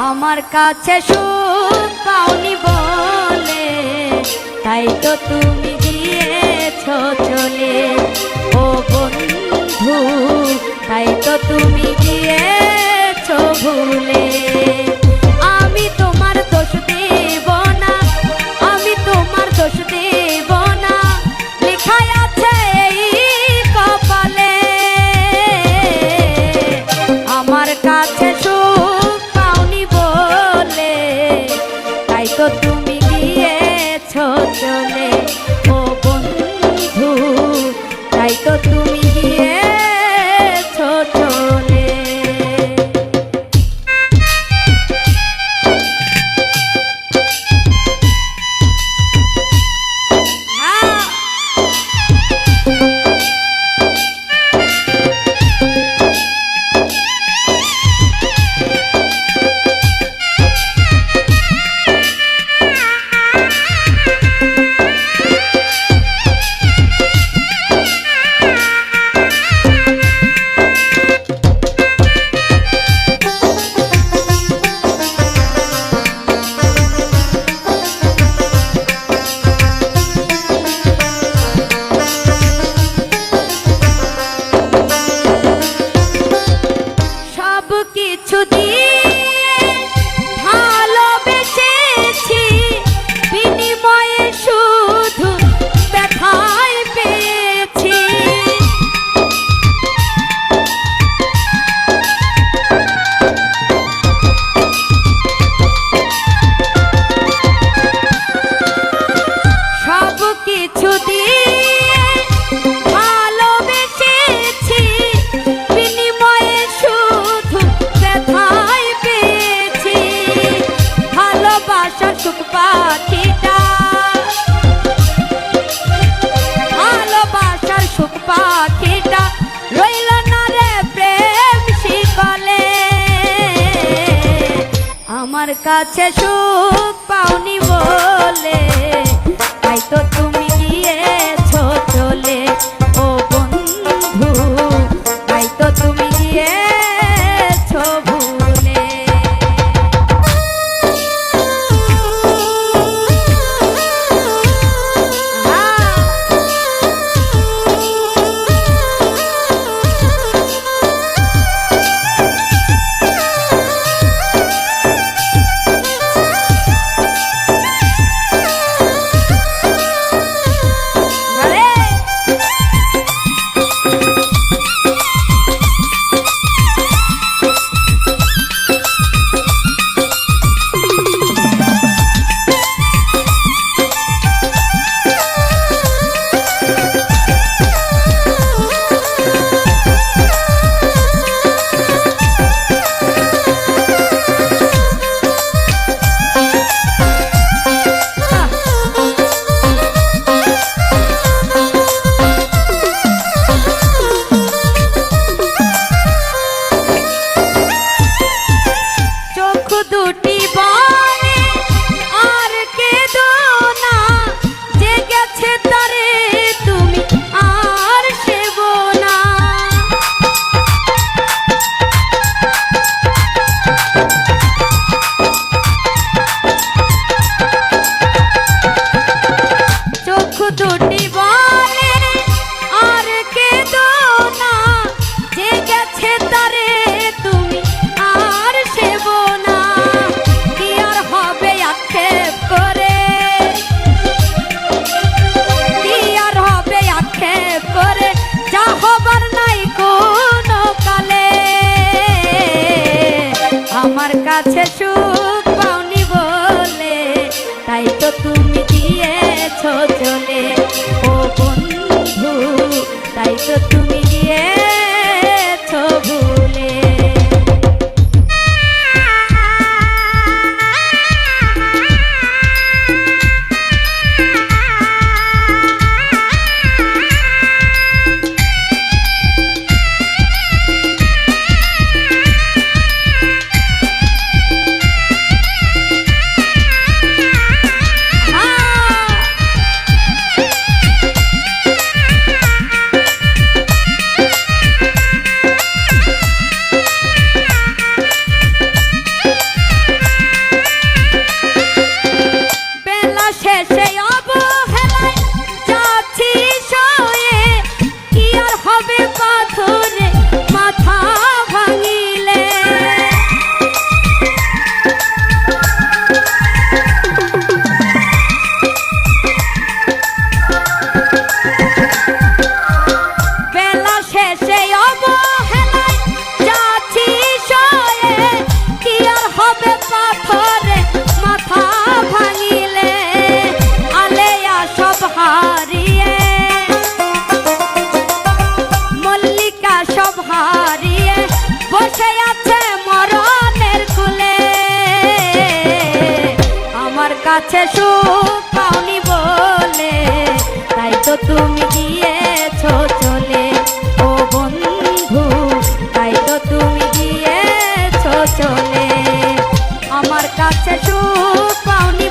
আমার কাছে সুখ পাওনি বলে তাই তো তুমি গিয়েছো চলে ও বন্ধু, তাই তো তুমি গিয়েছো ভুলে। আমি তোমার দোষ দেব না, আমি তোমার দোষ দেব না, লেখাই আছে এই কপালে। আমার কাছে সুখ পাওনি বলে তাই তো তুমি গিয়েছো চলে ও বন্ধু, তাই তো তুমি গিয়েছো চলে। কিছু দিয়ে ভালোবেসেছি, বিনিময়ে শুধু ব্যথাই পেয়েছি। সব কিছু দিয়ে সুখ পাখিটা, ভালোবাসার সুখ পাখিটা রইল না রে প্রেম শিকলে। আমার কাছে সুখ পাওনি বলে তাই তো তুমি গিয়েছো চলে ও বন্ধু, তাই তো তুমি গিয়েছো ভুলে। দুটি বলে আর কেঁদো না, যে গেছে তারে তুমি আর সেবো না। চোখ দুটি বলে আর কেঁদো না, যে গেছে তারে তুমি আর সেবো না। আমার কাছে সুখ পাওনি বলে তাই তো তুমি গিয়েছো চলে ও বন্ধু, তাই তো তুমি গিয়েছো ভুলে। কাছে সুখ পাওনি বলে তাই তো তুমি গিয়েছো চলে ও বন্ধু তাই তো তুমি গিয়েছো চলে আমার কাছে সুখ পাওনি